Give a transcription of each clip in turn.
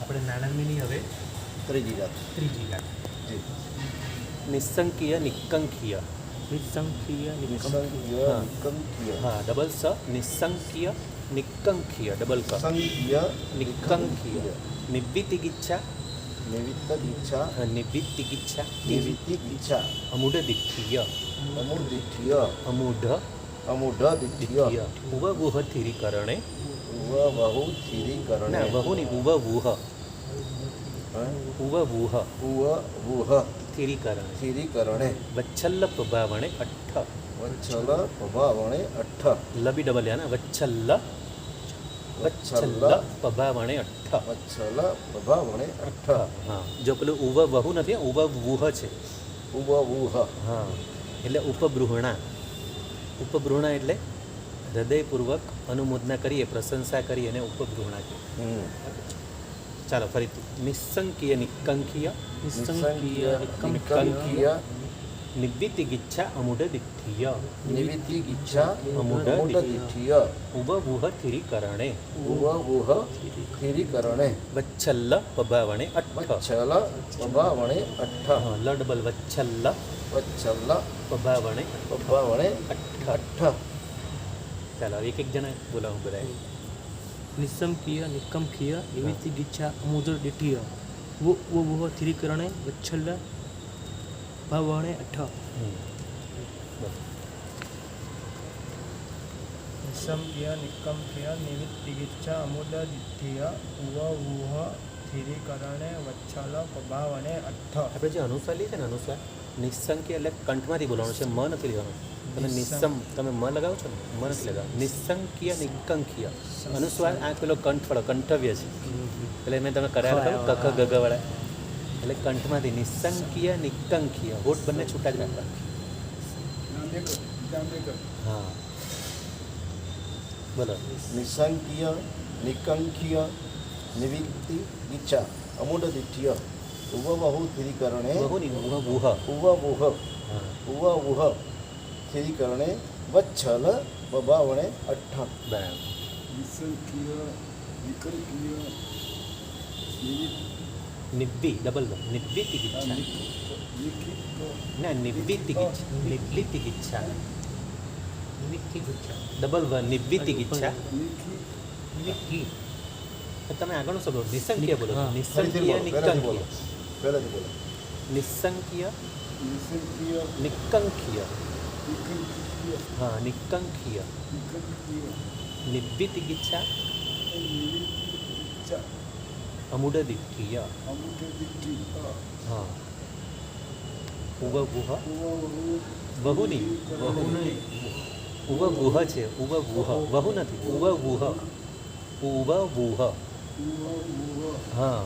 આપણે નાણાંની હવે ત્રીજી જાત. ઘાત જી. નિસ્સંકીય નિક્કંકીય નિસંખ્ય નિસંખ્ય હા. નિકંખ્ય. હા ડબલ સ નિસ્સંકીય નિક્કંકીય ડબલ ક સંખ્ય નિક્કંકીય નિવ્વિતિગિચ્છા નિવિત્તદીક્ષા નિવ્વિતિગિચ્છા નિવિત્તિગીચ્છા અમૂઢદિઠ્ઠીય અમૂઢિઠ્ય અમૂઢ અમૂઢદિઠ્ય દિઠ્ઠીય ઉવવુહ થિરીકરણે બહુ સ્થિરીકરણે ના વહુની ઉવવુહ ઉવવુહ ઉવુહ થિરીકરણે સ્થિરીકરણે વચ્છલ્લ પ્રભાવણે અઠ્ઠ વત્સલ પ્રભાવણે અઠ્ઠ લબી ડબલ યાના વચ્છલ્લ વચ્છલ્લ પ્રભાવણે અઠ્ઠ વત્સલ પ્રભાવણે અઠ્ઠ. હા જો પેલું ઉવ વહુ નથી ઉવવુહ છે ઉવુહ હા એટલે ઉપબૃહણા ઉપબૃહણા એટલે હૃદયપૂર્વક અનુમોદના કરીએ પ્રશંસા કરીએ અને ઉપબૃહણા કહીએ. ચાલો ફરીથી નિસ્સંકીય નિક્કંકીય નિસંખ્ય નિકંખ્ય નિવ્વિતિગિચ્છા અમૂઢદિઠ્ઠીય નિવિત્તિગીચ્છા અમૂઢ અમૂઢદિઠ્ઠીય ઉવવુહ થિરીકરણે ઉવુહ સ્થિરીકરણે વચ્છલ્લ પ્રભાવણે અઠ્ઠ વત્સલ પ્રભાવણે અઠ્ઠ. હા લ ડબલ વચ્છલ્લ વત્સલ પ્રભાવણે પ્રભાવણે અઠ્ઠ અઠ્ઠ. ચાલો એક એક જણા બોલાવું બધા નિસંખ્ય નિકંખ્ય નિવિતિગીચ્છા અમૂઢ દિઠ્ઠીય વો થિરીકરણે વચ્છલ્લ ભાવણે અઠ. નિસંખ્ય નિકંખ્ય નિવિત્તિગિચ્છા અમૂઢદિઠ્ઠીય ઉવવુહ સ્થિરીકરણે વત્સલ પ્રભાવણે અઠ્ઠ. આપણે જે અનુસ્વાર લઈએ છે ને અનુસ્વાર નિસ્સંક્ય એટલે કંઠમાંથી બોલવાનું છે મ નથી લેવાનું. તમે નિસ્સમ તમે મ લગાવો છો ને મ નથી લગાવો. નિસ્સંક્ય નિકંક્ય અનુસ્વાર આ પેલો કંઠવાળો કંઠવ્ય છે એટલે મેં તમે કરાયા ખબર કખ ગગવાળા એટલે કંઠમાંથી નિસ્સંક્ય નિકંક્ય હોઠ બંને છૂટા જ રાખવા. હા બોલો નિસંખ્ય નિકંખ્ય નિવિત્તિગીચ્છા અમૂઢદિઠ્ઠીય ઉવવહુ સ્થિરીકરણે બહુની ઉહ ઉવવુહ હા ઉવવુહ સ્થિરીકરણે વત્સલ પ્રભાવણે અઠ્ઠ. બરાબર નિવ્વી ડબલ નિવ્વિતિગિચ્છા ના નિવ્વિતિગિચ્છા ડબલ વ નિવ્વિતિગિચ્છા તમે આગળનો શબ્દ નિસંખ્ય બોલો હા. નિસંખ્ય નિકંખ્ય પહેલાથી બોલો. નિસંખ્ય નિકંખ્ય હા નિકંખ્ય નિવ્વિતિગિચ્છા અમૂઢદિઠ્ઠીય હા ઉવવુહ બહુની ઉવવુહ છે ઉવવુહ વહુ નથી ઉવવુહ ઉવવુહ હા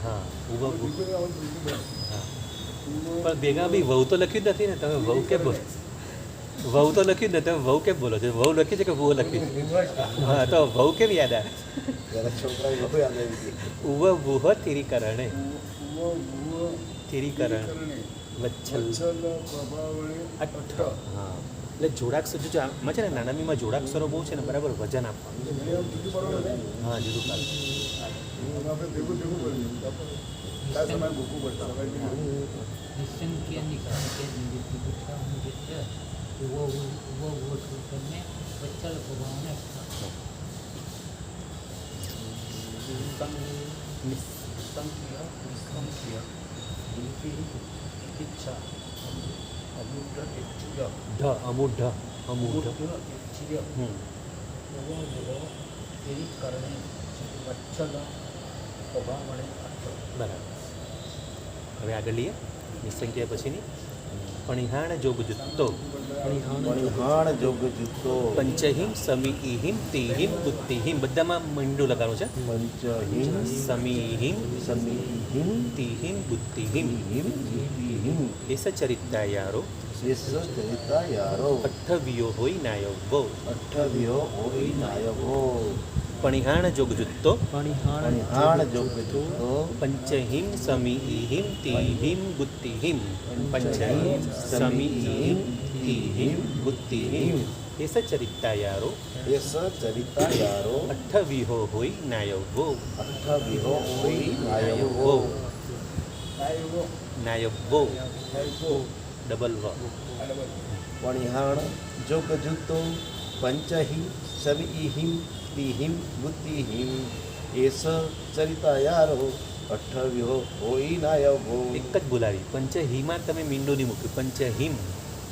હા ઉવવુહ હા પણ ભેગા બી વહુ તો લખ્યું જ નથી ને તમે વહુ કેમ બોલો વહુ તો લખ્યું જ ને તમે વહુ કેમ બોલો છો વહુ લખી છે કે વહુ લખી હા તો વહુ કેમ યાદ આવે જ્યારે છોકરા બહુ યાદ આવી ગઈ. ઉવવુહ થિરીકરણે થિરીકરણ વચ્છલ અઠ્ઠ હા એટલે જોડાક્ષર જો આમાં છે ને નાનામીમાં જોડાક્ષરો બહુ છે ને બરાબર વજન આપવાનું હા જુદું કાલ નિસંખ્ય નિકંખ્ય નિવિત્તિગિચ્છા અમૂઢદિઠ્ઠીય ઉવવુહ સ્થિરીકરણે વત્સલ પ્રભાવણે અઠ્ઠ. નિસંખ્ય નિસ્કંખ્ય નિવ્વિતિગિચ્છા અમૂઢદિઠ્ઠીય ઢ અમૂઢ અમૂઢ સ્થિરીકરણે વત્સલ પ્રભાવણે અઠ્ઠ. બરાબર હવે આગળ લઈએ નિસંખ્ય પછીની પણિહાણ જોગ જુત્તો પણિહાણ જોગ જૂતો પંચહિમ સમીહિમ તિહિમ બુદ્ધિહિમ બધામાં મીંડું લગાવવાનું છે પંચહિમ સમીહિમ સમીહિમ તિહિમ બુદ્ધિહિમ હિમ હિમ એસ ચરિતાયારો શેષ ચરિતા યારો અઠ્ઠવ્યો હોય નાયવો અઠ્ઠવ્યો હોય નાયકો પણિહાણ જોગ જુત્તો પણિહાણ જોગ જૂતો પંચહિમ સમીહિમ તિહિમ બુદ્ધિહિમ પંચહિમ સમીહિમ તિહિમ બુદ્ધિહિમ એસ ચરિતા યારો એસ ચરિતા યારો અઠ્ઠવિહો હોય નાયવો અઠ્ઠવિહો હોય નાયવો નાયવો ડબલ વ વણિહાણ જોગ જુતો પંચહિ સવિહિમ તિહિમ બુદ્ધિહિમ એસ ચરિતા યારો અઠ્ઠવિહો હોય નાયવો એક જ બોલાવી પંચહિમાં તમે મીંડો નહીં મૂક્યું પંચહિમ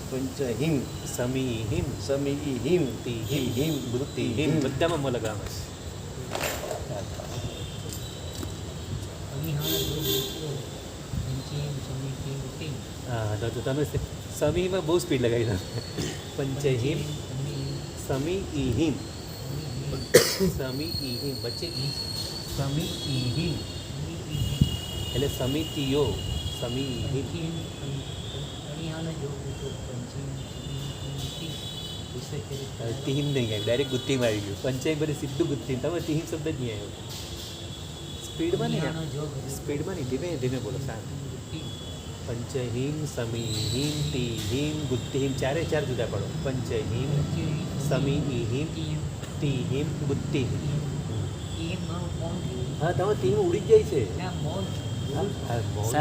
પંચહિમ સમીહિમ સમિહિમ તિહિમ બુદ્ધિહિમ બધામાં મ લગાવવાનું અનિહાળ જો મૂક્યો પંચીમ સમિતિ ઉત્તીમ હા તો તમે સમીમાં બહુ સ્પીડ લગાવી તમે પંચહિમ સમીહિમ સમીહિમ વચ્ચે સમીહિમ એટલે સમિતિઓ સમીહિમ અનિહાળ જો મૂક્યો પંચીમ સમિતિ ઉત્તીમ તિહિમ નહીં આવ્યું ડાયરેક્ટ ગુત્તીમાં આવી ગયું પંચાયત બધી સીધું ગુત્તી તમે તિહિમ શબ્દ જ નહીં આવ્યો સ્પીડમાં નહીં સ્પીડમાં નહીં ધીમે ધીમે બોલો શાંત પંચહિમ સમીહિમ તિહિમ ગુત્તિહિમ ચારે ચાર જુદા પડો પંચહિમ સમીહિમ તિહિમ ગુત્તિહિમ હા તમે તિહિમ ઉડી જ જાય છે હા મૌન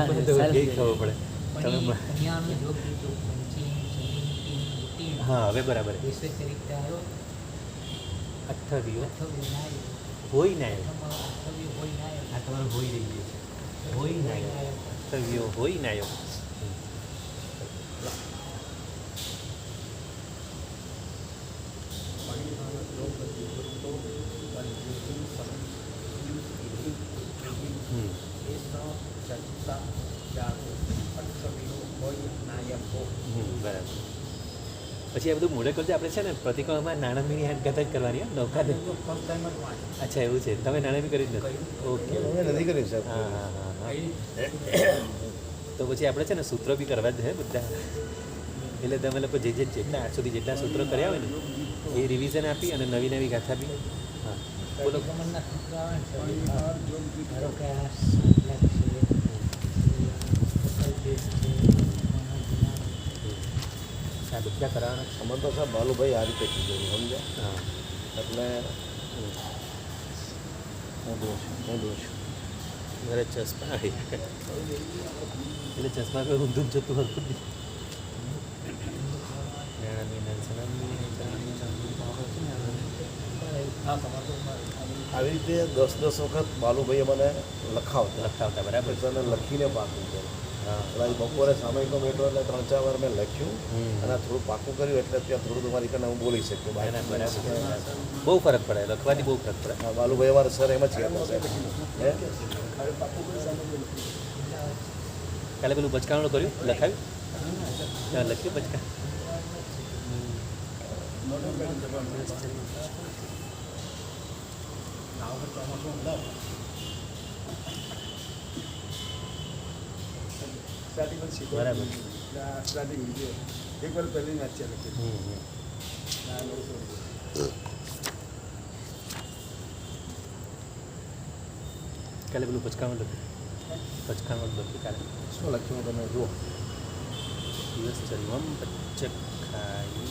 મને તો કઈ ખબર પડે તમે હા હવે બરાબર અઠ્ઠવિયો હોય નાયો આ તમારું હોય રહી ગયું છે હોય નાયો અઠ્ઠવિયો હોય નાયો બરાબર પછી આ બધું મોડે કરજો આપણે છે ને પ્રતિકોમાં નાણામીની હાથ જ કરવાની નૌકાને અચ્છા એવું છે તમે નાણામી કરી જ નથી ઓકે અમે નથી કર્યું સાહેબ હા હા હા હા તો પછી આપણે છે ને સૂત્રો બી કરવા જ છે બધા એટલે તમે લોકો જે જેટલા આજ સુધી જેટલા સૂત્રો કર્યા હોય ને એ રિવિઝન આપી અને નવી નવી ગાથા બી હા બોલો પ્રતિક્રમણના સૂત્ર આવે ને ધારો કે આ 7 લાખ છે આ બધા કરાવવાના અમને તો સાહેબ બાલુભાઈ આ રીતે કીધું સમજ્યા હા એટલે હું દોષ મારે ચશ્મા આવી એટલે ચશ્મા કોઈ ઊંધું જ જતું હતું જ આવી રીતે 10 વખત બાલુભાઈએ મને લખાવતા લખાવતા બરાબર પછી મને લખીને પાકું કર્યું હા એટલે બપોરે સામયિકો મેટ્રો એટલે 3-4 વાર મેં લખ્યું હમ. અને આ થોડું પાકું કર્યું એટલે ત્યાં થોડું તમારી કને હું બોલી શક્યો બરાબર બહુ ફરક પડે લખવાથી બહુ ફરક પડે હા બાલુભાઈ અમારા સર એમ જ કહેતા સાહેબ હે કાલે પેલું બચકાણું કર્યું લખાવ્યું લખ્યું બચકા બરાબર એક વાર પહેલી મેચ ચાલે છે કાલે પેલું પચકાણું લખ્યું કાલે શું લખ્યું તમે જુઓ દિવસ ચર્વમ પચ્ચખાઈ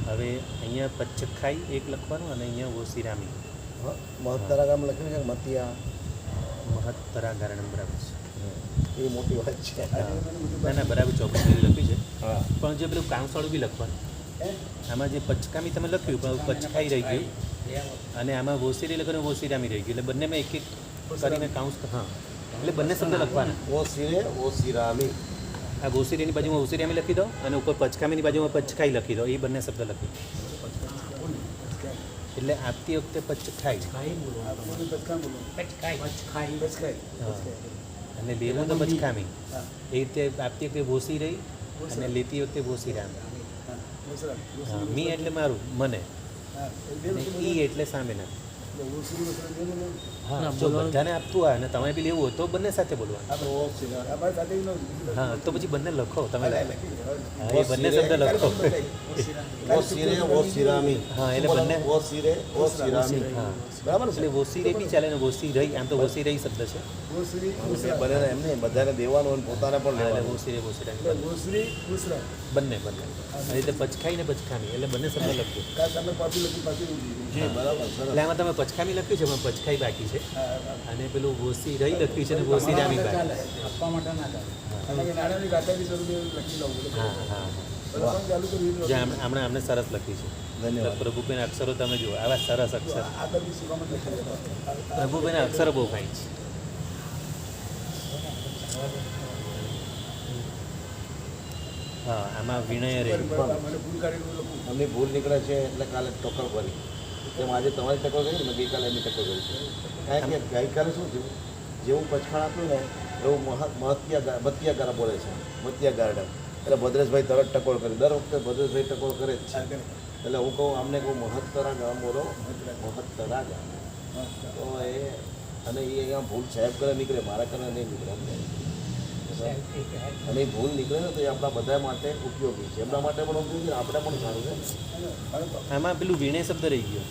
હવે અહીંયા પચ્ચખાઈ એક લખવાનું અને અહીંયા ઓસિરામી હા મહત્તરા ગામ લખ્યું છે મતિયા મહત્તરા ગારણમ બરાબર છે એ મોટી વાત છે ના ના બરાબર ચોકડી લખ્યું છે હા પણ જે પેલું કાંસવાળું બી લખવાનું આમાં જે પચકામી તમે લખ્યું પણ પચખાઈ રહી ગયું અને આમાં વોસીરી લખ્યું વોસીરામી રહી ગયું એટલે બંનેમાં એક એક કરીને કાઉન્સ હા એટલે બંને શબ્દ લખવાના ઓ સિરે ઓ સિરામી આ વોસીરીની બાજુમાં વોસીરામી લખી દો અને ઉપર પચકામીની બાજુમાં પચખાઈ લખી દો એ બંને શબ્દ લખી દો એટલે આપતી વખતે પચખાઈ હા અને લેવું તો પચકામી એ રીતે આપતી વખતે વોસી રહી અને લેતી વખતે વોસીરામી હા મી એટલે મારું મને અને ઈ એટલે સામેના હા ના, જો બોલવાનું- બધાને આપતું હોય અને તમે બી લેવું હોય તો બંને સાથે બોલવાનું આપણે ઓ શ્રીરામ હા તો પછી બંને લખો તમે હા, ઓ એ બંને સિરે- શબ્દ લખો ઓ સિરે ઓ સિરામી હા, એટલે બંને- ઓ સિરે ઓ સિરામી હા બરાબર એટલે છે વોસી રે બી ચાલે ને વોસી રહી આમ તો વોસી રહી શબ્દ છે બધાને એમ નહીં બધાને દેવાનું અને પોતાને પણ હા, એટલે લેવાનું વોસી રે વોસી રહી બંને બંને આ રીતે પચખાઈ ને પચખામી એટલે બંને શબ્દ લખજો જી બરાબર સરસ એટલે આમાં તમે પચખામી લખ્યું છે પણ પચખાઈ બાકી છે અને પેલું વોસી રહી લખ્યું છે અને વોસી રામી બાકી આપવા માટે ના ચાલે નાણાંની ગાતાની સ્વરૂપે લખી લઉં હા હા ચાલુ કર્યું જે આમણે આમને સરસ લખી છે ધન્યવાદ. પ્રભુબેન અક્ષરો તમે જુઓ આવા સરસ અક્ષર આ બધી શીખવામાં લખી પ્રભુબેન અક્ષરો બહુ ફાઇન છે હા આમાં વિનય રે મને ભૂલ કાઢીને લખું અમની ભૂલ નીકળે છે એટલે કાલે ટક્કર કરી તેમ આજે તમારી ટક્કર કરી ને ગઈકાલે એમની ટક્કર કરી છે કારણ કે ગઈકાલે શું થયું જેવું પચખાણ આપ્યું ને એવું મતિયા બોલે છે મતિયા ગાર્ડન એટલે ભદ્રેશભાઈ તરત ટકોર કરી દર વખતે ભદ્રેશભાઈ ટકોર કરે જ છે એટલે હું કહું અમને કહું મહત્તરા ગામ બોલો મહત્તરા ગામ તો એ અને એ અહીંયા ભૂલ સાહેબ કરે નીકળે મારા કરે નહીં નીકળે અમને અને એ ભૂલ નીકળે ને તો એ આપણા બધા માટે ઉપયોગી છે એમના માટે પણ ઉપયોગી છે આપણે પણ સારું છે આમાં પેલું વિનય શબ્દ રહી ગયો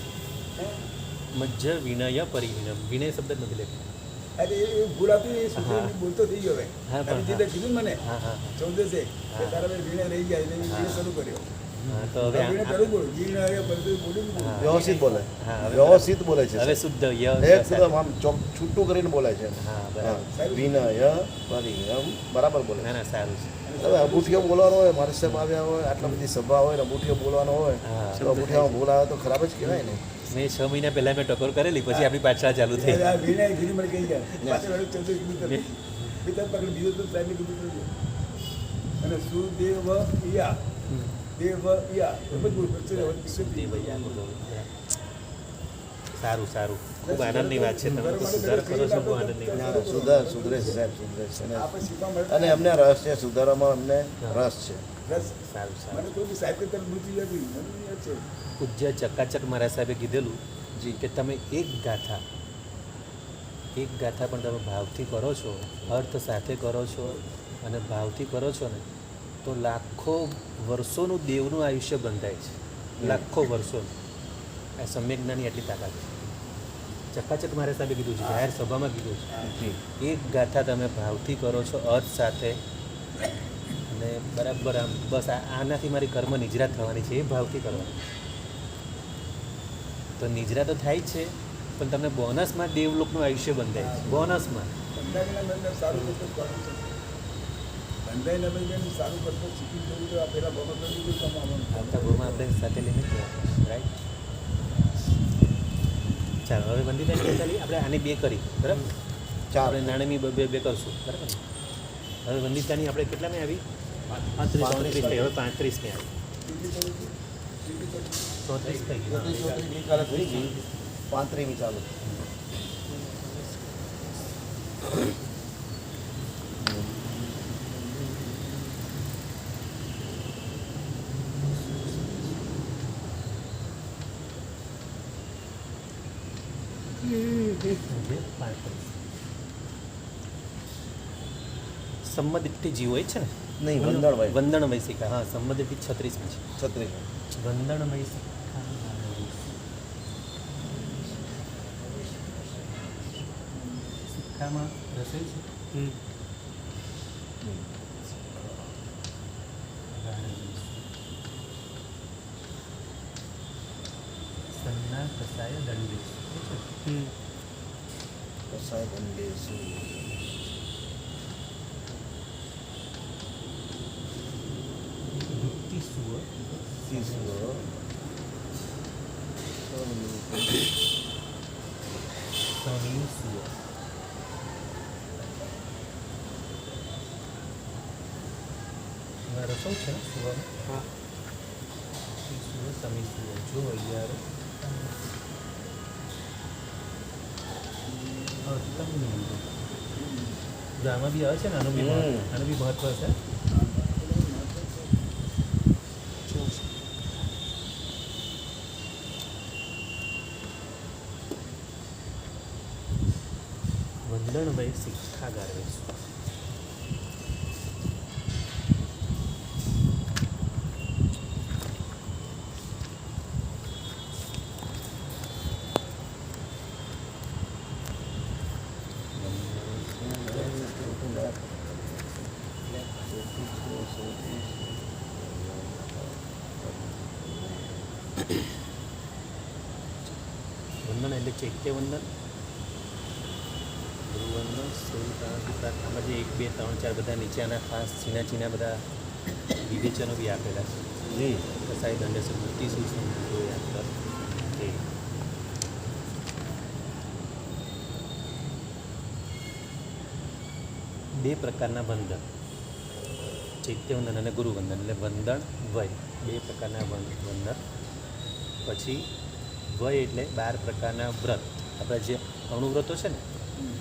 મજ્જ વિનય પરિવિનમ વિનય શબ્દ જ નથી લખ્યો અરે એ ભૂલ આપી એ સૂત્ર બોલતો થઈ ગયો હવે હા, તમે પણ જે કીધું ને મને હા હા હા. 14 કે તારા ભાઈ વીણે રહી ગયા એટલે વીણે શરૂ કર્યો હા તો હવે વીણે પહેલું બોલ્યું વીણે હવે બધું બોલ્યું ને હા. વ્યવસ્થિત બોલે હા, હવે વ્યવસ્થિત બોલે છે હવે શુદ્ધ ય એકદમ આમ છૂટું કરીને બોલે છે હા હા. બરાબર વિનય પરિયમ બરાબર બોલે ના ના સારું છે હવે અંગૂઠીઓ બોલવાનો હોય મારી સાહેબ આવ્યા હોય આટલા બધી સભા હોય ને અંગૂઠીઓ બોલવાનો હોય હા. તો અંગૂઠીમાં બોલ આવે તો ખરાબ જ કહેવાય ને મેં 6 મહિના પહેલા મેં ટકોર કરેલી પછી આપણી પાછળ ચાલુ થઈ આ વીણે કીધું મને કહી ગયા પાછળ વાળું 14 કીધું તરત. બીજા પકડી બીજો તો સાહેબે કીધું તરત. અને સુદેવ યા દેવ યા એમ જ બોલ સારું સારું ખૂબ આનંદની વાત છે તમે તો સુધાર કરો છો બહુ આનંદની વાત ના સુધરે છે સાહેબ સુધરે છે આપણે શીખવા મળે અને એમને રસ છે સુધારવામાં અમને રસ છે રસ સારું સારું મને તો બી સાહેબ કે તરફ મૃત્યુ યાદ મને બી યાદ છે પૂજ્ય ચકાચક મારા સાહેબે કીધેલું કે તમે એક ગાથા પણ તમે ભાવથી કરો છો અર્થ સાથે કરો છો અને ભાવથી કરો છો ને તો લાખો વર્ષોનું દેવનું આયુષ્ય બંધાય છે લાખો વર્ષોનું આ સમ્યક જ્ઞાની એટલી તાકાત છે ચકાચક મારા સાહેબે કીધું છે જાહેર સભામાં કીધું છે એક ગાથા તમે ભાવથી કરો છો અર્થ સાથે અને બરાબર આમ બસ આનાથી મારી કર્મ નિજરા થવાની છે એ ભાવથી કરવાની તો નિજરા તો થાય જ છે પણ તમને બોનસમાં દેવલોકનું આયુષ્ય બંધાય છે બોનસમાં બંધાઈના બંને સારું કરતો કરવું છે બંધાઈના બંને સારું કરતો શીખી જવું તો આ પહેલા ભગત કરી કામ આવવાનું આવતા ભાવમાં આપણે સાથે લઈને રાઈટ ચાલો હવે વંદિતાની ચાલી આપણે આને બે કરી બરાબર ચાર આપણે નાણામી બે કરશું બરાબર ને હવે વંદિતાની આપણે કેટલામાં આવી 35 થઈ હવે 35 ની આવી 34 થઈ ગયું ગઈકાલે થઈ ગઈ 35મી ચાલુ સંમદિટ્ટી જીવ હોય છે ને નહીં વંદણભાઈ વંદણ વૈશિકા હા સંમદિટ્ટી 36 માં છે 36 વંદણ વૈશિકા સિક્કામાં રસોઈ છે સન્ના કસાય દંડેશ કસાય બંદેસુ યુક્તિ સુવ તીસરો સમી સુવ રસો છે ને સુવામાં હા સુવ સમી સુવ જો યાર તમને જો આમાં બી આવે છે ને આનું બી મહત્વ છે વંદન વય શિક્ષા ગારવેસુ. વંદન એટલે ચૈત્ય વંદન, ગુરુવંદન, સૂર્યપ્રાર્થના. આમાં જે 1, 2, 3, 4 બધા નીચેના ખાસ ચીના બધા વિવેચનો બી આપેલા છે. જી કસાઈ દંડે છે મૂર્તિ શું છે એ બે પ્રકારના વંદન, ચૈત્ય વંદન અને ગુરુવંદન. એટલે વંદન વય બે પ્રકારના વંદન. પછી વય એટલે 12 પ્રકારના વ્રત. આપણા જે અણુવ્રતો છે ને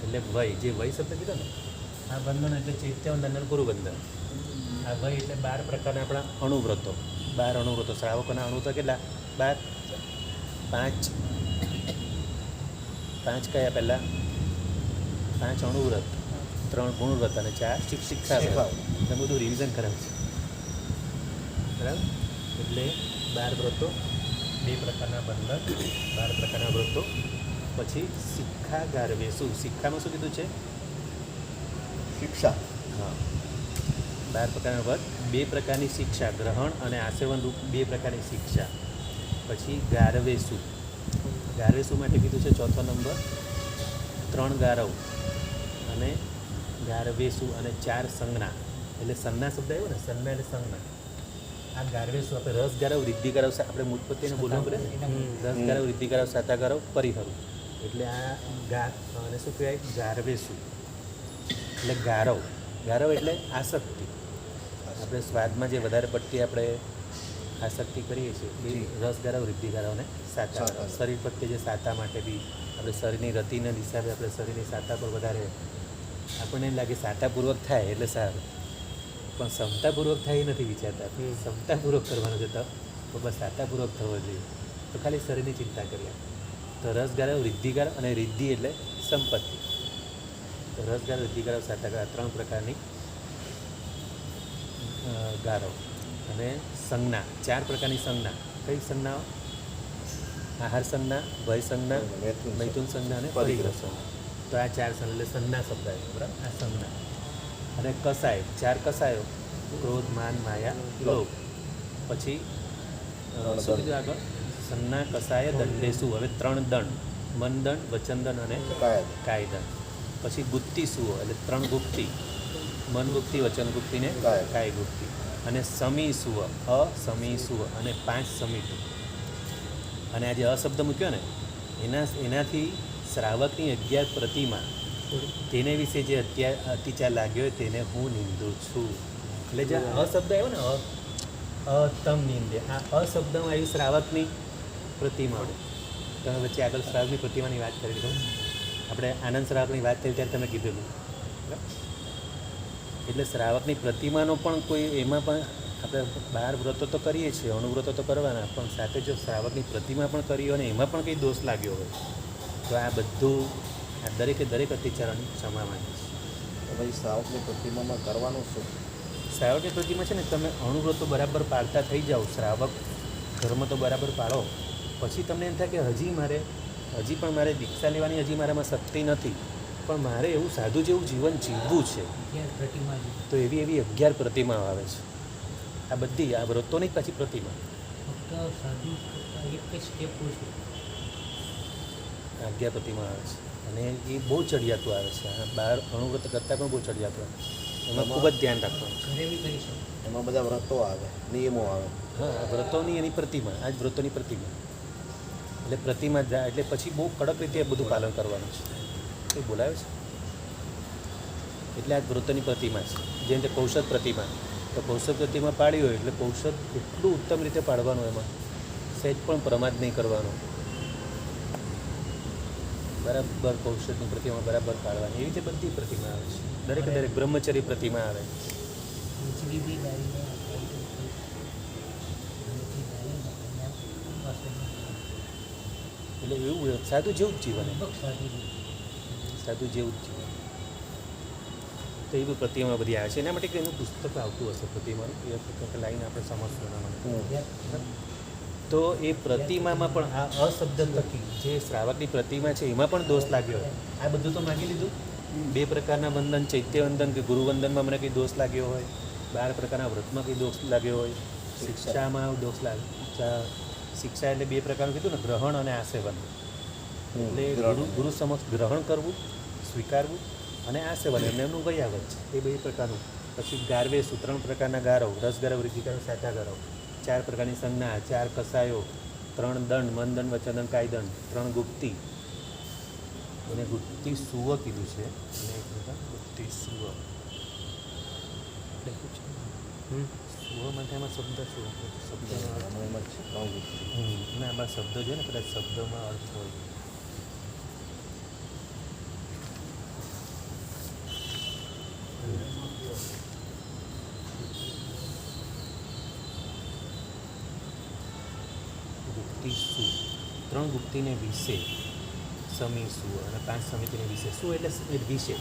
એટલે વય, જે વય શબ્દ કીધો ને આ વંદન એટલે ચૈત્ય વંદન અને ગુરુવંદન. આ વય એટલે 12 પ્રકારના આપણા અણુવ્રતો. 12 અણુવ્રતો. શ્રાવકોના અણુવ્રતો કેટલા? 12. 5 કયા પહેલાં? 5 અણુવ્રત, 3 ગુણવ્રત અને 4 શિક્ષા વ્રત. એટલે બધું રિવિઝન કરાવે છે, બરાબર? એટલે 12 વ્રતો, 2 પ્રકારના બંધન, 12 પ્રકારના વ્રતો. પછી શિક્ષા ગારવેસુ. શિક્ષામાં શું કીધું છે? શિક્ષા. હા, 12 પ્રકારના વ્રત, 2 પ્રકારની શિક્ષા, ગ્રહણ અને આસેવન રૂપ 2 પ્રકારની શિક્ષા. પછી ગારવેસુ. ગારવેસુ માટે કીધું છે 4થો નંબર 3 ગારવ અને ગારવેસુ અને 4 સંજ્ઞા. એટલે સંજ્ઞા શબ્દ આવ્યો ને, સંજ્ઞા એટલે સંજ્ઞા. આ ગારવેસુ આપણે રસ ગારવ, વૃદ્ધિ ગારવ, આપણે મૂળપતિને બોલવું પડે. રસ ગારવ, વૃદ્ધિ ગારવ, સાતા ગારવ, પરિહરું. એટલે આ અને શું કહેવાય? ગારવેસુ એટલે ગારવ. ગારવ એટલે આસક્તિ. આપણે સ્વાદમાં જે વધારે પડતી આપણે આસક્તિ કરીએ છીએ એ રસ ગારવ, વૃદ્ધિ ગારવ અને સાતા ગારવ. શરીર પ્રત્યે જે સાતા માટે બી આપણે શરીરની રતિના હિસાબે આપણે શરીરની સાતા પર વધારે આપણને એમ લાગે સાતાપૂર્વક થાય એટલે સારું, પણ ક્ષમતાપૂર્વક થાય એ નથી વિચારતા. ક્ષમતાપૂર્વક કરવાનું છે તો બસ સાતાપૂર્વક થવો જોઈએ. તો ખાલી શરીરની ચિંતા કરીએ. તો રસગારવ, વૃદ્ધિગારવ અને રિદ્ધિ એટલે સંપત્તિ. તો રસગારવ, વૃદ્ધિગારવ, સાતાગારવ 3 પ્રકારની ગારવ. અને સંજ્ઞા 4 પ્રકારની સંજ્ઞા. કઈ સંજ્ઞાઓ? આહાર સંજ્ઞા, ભય સંજ્ઞા, મૈથુન સંજ્ઞા અને પરિગ્રહ સંજ્ઞા. તો આ 4 સંજ્ઞા એટલે સંજ્ઞા શબ્દ આવ્યો, બરાબર? આ સંજ્ઞા. અને કસાય 4 કસાયો: ક્રોધ, માન, માયા, લોભ. પછી શું કીધું આગળ? સંજ્ઞા, કસાય, દંડેસુ. હવે 3 દંડ: મનદંડ, વચનદંડ અને કાયદંડ. પછી ગુપ્તિસુઓ એટલે 3 ગુપ્તિ: મન ગુપ્તિ, વચન ગુપ્તિ ને કાય ગુપ્તિ. અને સમીસુવ, અસમીસુવ અને 5 સમીટું. અને આ જે અશબ્દ મૂક્યો ને એનાથી શ્રાવકની 11 પ્રતિમા, તેને વિશે જે અત્યાચાર લાગ્યો હોય તેને હું નિંદું છું. એટલે જે અશબ્દ આવ્યો ને અતમ નિંદે, આ અશબ્દમાં આવ્યું શ્રાવકની પ્રતિમા. તમે વચ્ચે આગળ શ્રાવકની પ્રતિમાની વાત કરી દો. આપણે આનંદ શ્રાવકની વાત કરી ત્યારે તમે કીધેલું. એટલે શ્રાવકની પ્રતિમાનો પણ કોઈ એમાં પણ આપણે 12 વ્રતો તો કરીએ છીએ, અણુવ્રતો તો કરવાના, પણ સાથે જો શ્રાવકની પ્રતિમા પણ કરી હોય અને એમાં પણ કંઈ દોષ લાગ્યો હોય તો આ બધું આ દરેકે દરેક અત્યાચારોની ક્ષમા માંગે છે. તો પછી શ્રાવકની પ્રતિમામાં કરવાનું શું? શ્રાવકની પ્રતિમા છે ને, તમે અણુવ્રતો બરાબર પાળતા થઈ જાઓ, શ્રાવક ધર્મ તો બરાબર પાળો, પછી તમને એમ થાય કે હજી પણ મારે દીક્ષા લેવાની હજી મારામાં શક્તિ નથી, પણ મારે એવું સાધુ જેવું જીવન જીવવું છે. તો એવી 11 પ્રતિમાઓ આવે છે. આ બધી આ વ્રતોની જ પાછી પ્રતિમા. ફક્ત સાધુ એક જ સ્ટેપ પૂછું. 11 પ્રતિમા આવે છે અને એ બહુ ચડિયાતું આવે છે. આ 12 અણુવ્રત કરતાં પણ બહુ ચડિયાતું આવે છે. એમાં ખૂબ જ ધ્યાન રાખવાનું. ઘરે બી કરી શકો. એમાં બધા વ્રતો આવે, નિયમો આવે. હા, આ વ્રતોની એની પ્રતિમા, આ જ વ્રતોની પ્રતિમા. એટલે પ્રતિમા જાય એટલે પછી બહુ કડક રીતે બધું પાલન કરવાનું છે. એ બોલાવે છે એટલે આ જ વ્રતોની પ્રતિમા છે. જેમ કે કૌશદ પ્રતિમા, તો કૌશદ પ્રતિમા પાડી હોય એટલે કૌશદ એટલું ઉત્તમ રીતે પાડવાનું, એમાં સહેજ પણ પ્રમાદ નહીં કરવાનો, બરાબર કૌશદની પ્રતિમા બરાબર પાડવાની. એવી રીતે બધી પ્રતિમા આવે છે. દરેક બ્રહ્મચર્ય પ્રતિમા આવે. વીજળી બી ગાડીને એટલે એવું સાધુ જેવું જ જીવન, લગભગ સાધુ સાધુ જેવું જ જીવન. તો એ બી પ્રતિમા બધી આવે છે એના માટે એનું પુસ્તક આવતું હશે પ્રતિમાનું એ પુસ્તક લાવીને આપણે સમજશું એના માટે. તો એ પ્રતિમામાં પણ આ અશબ્દ થકી જે શ્રાવકની પ્રતિમા છે એમાં પણ દોષ લાગ્યો હોય. આ બધું તો માગી લીધું. 2 પ્રકારના વંદન, ચૈત્યવંદન કે ગુરુવંદનમાં મને કંઈ દોષ લાગ્યો હોય, 12 પ્રકારના વ્રતમાં કંઈ દોષ લાગ્યો હોય, શિક્ષામાં દોષ લાગ્યો. શિક્ષા એટલે 2 પ્રકારનું કીધું ને, ગ્રહણ અને આસેવન. એટલે ગુરુ સમક્ષ ગ્રહણ કરવું, સ્વીકારવું અને આસેવન એમને એમનું વૈયાવત છે એ 2 પ્રકારનું. પછી ગારવેશું 3 પ્રકારના ગારવ, રસગારવ, વૃદ્ધિગારવ, સાચા ગારવ, 4 પ્રકારની સંજ્ઞા, 4 કસાયો, 3 દંડ, મનદંડ, વચનદંડ, કાયદંડ, 3 ગુપ્તી અને ગુપ્તી સુવ કીધું છે. અને એક મિનિટ, ગુપ્તી સુવ સુવ માટે એમાં શબ્દ શું શબ્દનો અર્થ ના આમાં શબ્દ છે ને કદાચ શબ્દમાં અર્થ હોય. ગુપ્તી સુ 3 ગુપ્તીને વિશે, સમી સુ અને 5 સમિતિને વિશે. સુ એટલે વિશે,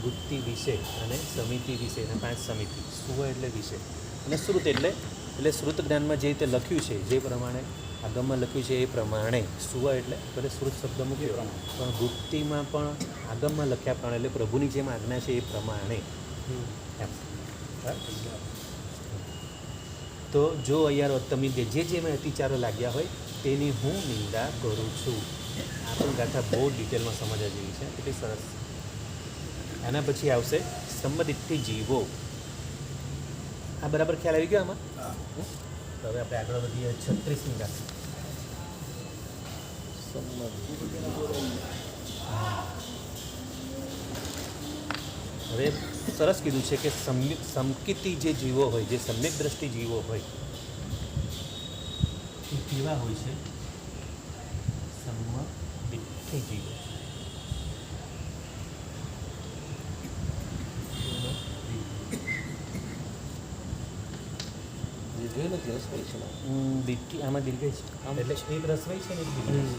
ગુપ્તી વિશે અને સમિતિ વિશે અને 5 સમિતિ. સુવ એટલે વિશે અને શ્રુત એટલે શ્રુત જ્ઞાનમાં જે રીતે લખ્યું છે, જે પ્રમાણે આગમમાં લખ્યું છે એ પ્રમાણે. સુવ એટલે ભલે શ્રુત શબ્દ મૂક્યો પણ ગુપ્તીમાં પણ આગમમાં લખ્યા પ્રમાણે એટલે પ્રભુની જેમ આજ્ઞા છે એ પ્રમાણે એમ. તો જો અહીંયા તમે જે મેં અતિચારો લાગ્યા હોય તેની હું નિંદા કરું છું. આ પણ ગાથા બહુ ડિટેલમાં સમજવા જેવી છે, કેટલી સરસ. એના પછી આવશે સંબંધિતથી જીવો. આ બરાબર ખ્યાલ આવી ગયો આમાં? તો હવે આપણે આગળ વધીએ 36મી ગાથા. હવે સરસ કીધું છે કે સમકિતી જે જીવો હોય, જે સમ્યક દ્રષ્ટિ જીવો હોય એ કેવા હોય છે? સમદિઠ્ઠિ જીવો. દિઠ્ઠિ આમાં દીર્ઘ છે એટલે એક રસવાઈ છે ને એક દીર્ઘ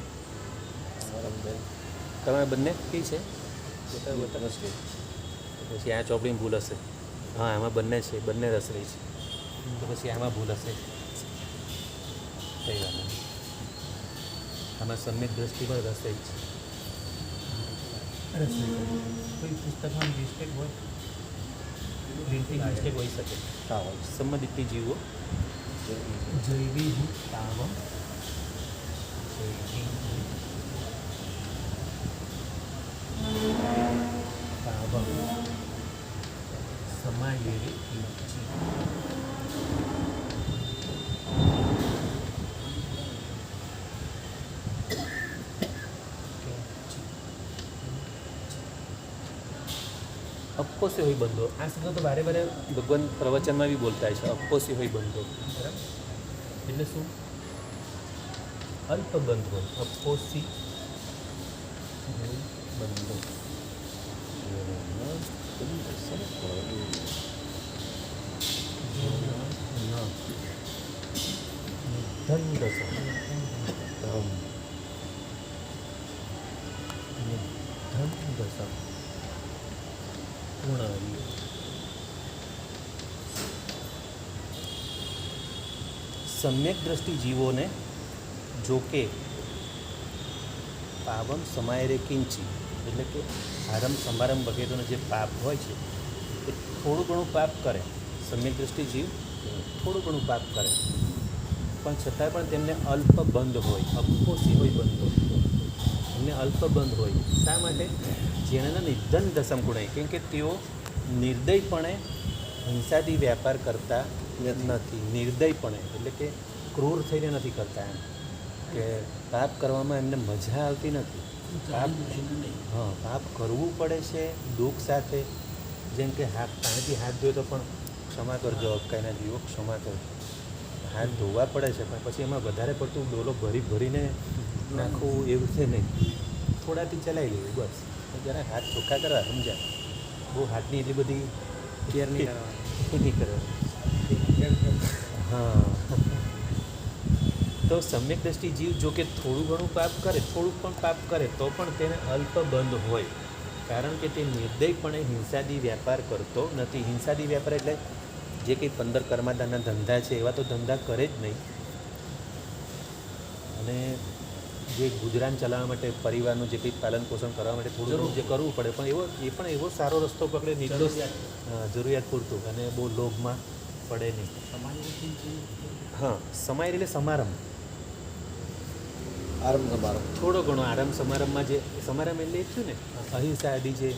છે. તમારે બંને કઈ છે? પછી આ ચોપડીમાં ભૂલ હશે. હા આમાં બંને છે, બંને રસવાઈ છે. તો પછી આમાં ભૂલ હશે. કઈ વાત નહીં. આમાં સમ્યક દ્રષ્ટિ પર રસવાઈ છે. કોઈ પુસ્તકમાં મિસ્ટેક હોય, પ્રિન્ટિંગ મિસ્ટેક હોઈ શકે. સંબંધિત જીવો જૈવી તાવમ તાવમ સમાયેલી અપકોશી હોય બંધો. આ શબ્દ તો વારે વારે ભગવાન પ્રવચનમાં બી બોલતા હોય છે. અપકોશી હોય બંધો બરાબર. એટલે શું? અલ્પ બંધ હોય. અપકોશી બંધો. ધન દશા ધન દશા પૂર્ણ આવી. સમ્યક દ્રષ્ટિ જીવોને જો કે પાવમ સમાયરે કિંચી એટલે કે આરંભ સમારંભ વગેરેનો જે પાપ હોય છે એ થોડું ઘણું પાપ કરે. સમ્યક દ્રષ્ટિ જીવ થોડું ઘણું પાપ કરે પણ છતાંય પણ તેમને અલ્પ બંધ હોય. અપકોશી હોય બંધો એમને અલ્પ બંધ હોય. શા માટે? જેના નિર્ધન દસમ ગુણાય. કેમ કે તેઓ નિર્દયપણે હિંસાથી વ્યાપાર કરતા નથી. નિર્દયપણે એટલે કે ક્રૂર થઈને નથી કરતા. એમ કે પાપ કરવામાં એમને મજા આવતી નથી. પાપ કરવું પડે છે દુઃખ સાથે. જેમ કે પાણીથી હાથ ધોયો તો પણ ક્ષમા કરજો અબકાઈના જીવો ક્ષમા કરજો. હાથ ધોવા પડે છે પણ પછી એમાં વધારે પડતું ડોલો ભરીને નાખવું એવું છે નહીં. થોડાથી ચલાવી લેવું બસ. જરા હાથ ચોખ્ખા કરવા સમજ્યા. બહુ હાથની એટલી બધી કેર નહીં કરવાની. હા તો સમ્યક દ્રષ્ટિ જીવ જો કે થોડું ઘણું પાપ કરે, થોડુંક પણ પાપ કરે તો પણ તેને અલ્પ બંધ હોય. કારણ કે તે નિર્દયપણે હિંસાદી વ્યાપાર કરતો નથી. હિંસાદી વ્યાપાર એટલે જે કંઈ 15 કર્માદાના ધંધા છે એવા તો ધંધા કરે જ નહીં. અને જે ગુજરાન ચલાવવા માટે પરિવારનું જે કંઈ પાલન પોષણ કરવા માટે થોડું ઘણું જે કરવું પડે, પણ એવો સારો રસ્તો પકડે, નિર્દોષ, જરૂરિયાત પૂરતું, અને બહુ લોભમાં પડે નહીં. હા, સમાય એટલે સમારંભ, આરંભ સમારંભ. થોડો ઘણો આરંભ સમારંભમાં જે સમારંભ એટલે એ થયું ને અહિંસા આદિ છે,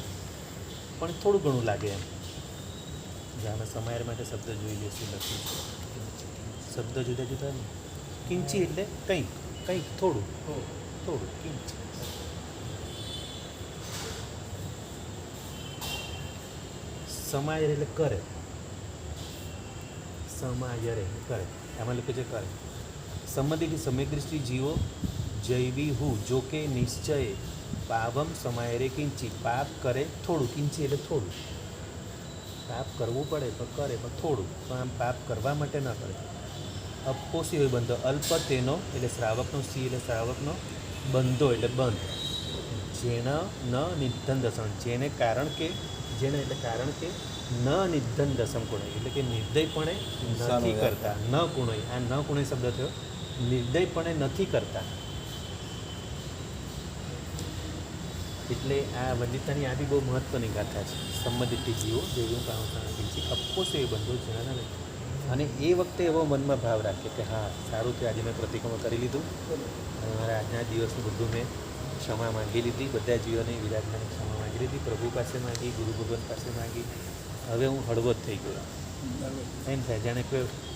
પણ થોડું ઘણું લાગે એમ. જે આમાં સમાયર માટે શબ્દ જોઈ લઈશું, લખ્યું છે. શબ્દ જુદા જુદા ને. કિંચી એટલે કંઈક, કંઈક થોડું, થોડું કિંચી. સમાયર એટલે કરે, સમાયરે કરે, આમાં લખ્યું છે કરે. સંમતિથી સમ્યક દૃષ્ટિ જીવો જૈવી હું, જો કે નિશ્ચય પાવમ સમાયરે કિંચી, પાપ કરે થોડું, કિંચી એટલે થોડું. પાપ કરવું પડે તો કરે, પણ થોડું, પણ આમ પાપ કરવા માટે ન કરે. અપોસી હોય બંધો, અલ્પ તેનો એટલે શ્રાવકનો, સી એટલે શ્રાવકનો, બંધો એટલે બંધ. જેણ ન નિધન દસમ, જેને કારણ કે, જેને એટલે કારણ કે ન નિધન દસમ કુણય એટલે કે નિર્દયપણે નથી કરતા. ન કુણય, આ ન કુણય શબ્દ થયો, નિર્દયપણે નથી કરતા. એટલે આ વંદિતાની આ બી બહુ મહત્વની ગાથા છે. સંબંધિત જીવો જેવું પાણી અપોસે એ બંધો જેના ને. અને એ વખતે એવો મનમાં ભાવ રાખે કે હા સારું થયું, આજે મેં પ્રતિક્રમણ કરી લીધું અને મારા આજના દિવસનું બધું મેં ક્ષમા માંગી લીધી, બધા જીવોને વિરાટને ક્ષમા માંગી લીધી, પ્રભુ પાસે માંગી, ગુરુ ભગવાન પાસે માંગી, હવે હું હળવો જ થઈ ગયો. એમ થાય જાણે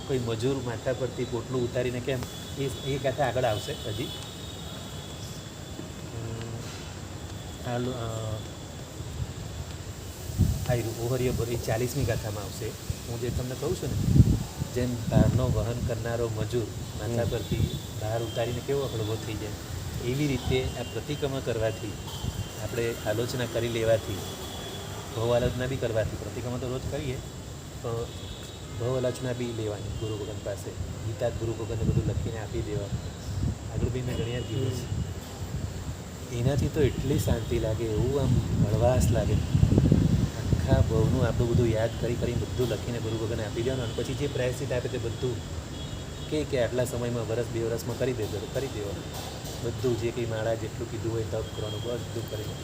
કોઈ મજૂર માથા પરથી પોટલું ઉતારીને કેમ, એ ગાથા આગળ આવશે હજી. ઓહર્ય એ 40મી ગાથામાં આવશે. હું જે તમને કહું છું ને, જેમ ભારનો વહન કરનારો મજૂર માથા પરથી બહાર ઉતારીને કેવો હળવો થઈ જાય, એવી રીતે આ પ્રતિક્રમણ કરવાથી, આપણે આલોચના કરી લેવાથી, ભવ આલોચના બી કરવાથી, પ્રતિક્રમણ તો રોજ કરીએ તો ભવ આલોચના બી લેવાની ગુરુ ભગવાન પાસે, ગીતા ગુરુ ભગવાનને બધું લખીને આપી દેવાનું. આગળ બી મેં ઘણી વાર કીધું છે. એનાથી તો એટલી શાંતિ લાગે, એવું આમ હળવાશ લાગે. આખા ભવનું આપણું બધું યાદ કરીને બધું લખીને ગુરુ ભગવાનને આપી દેવાનું. અને પછી જે પ્રાયશ્ચિત આપે તે બધું કે આટલા સમયમાં વર્ષ 2 વર્ષમાં કરી દેવાનું. બધું જે કંઈ માળા જેટલું કીધું હોય તપ કરવાનું બધું કરીને.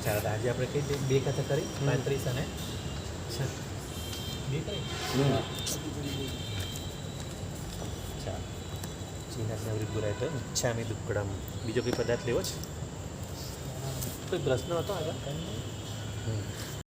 ચાલો આજે આપણે કઈ 2 કથા કરી, 35 અને 2 કરી. ચાલો ચીનાજ્ઞા બુરાય તો ઈચ્છામી દુક્કડમ. બીજો કોઈ પદાર્થ લેવો છે? કોઈ પ્રશ્ન હતો આગળ?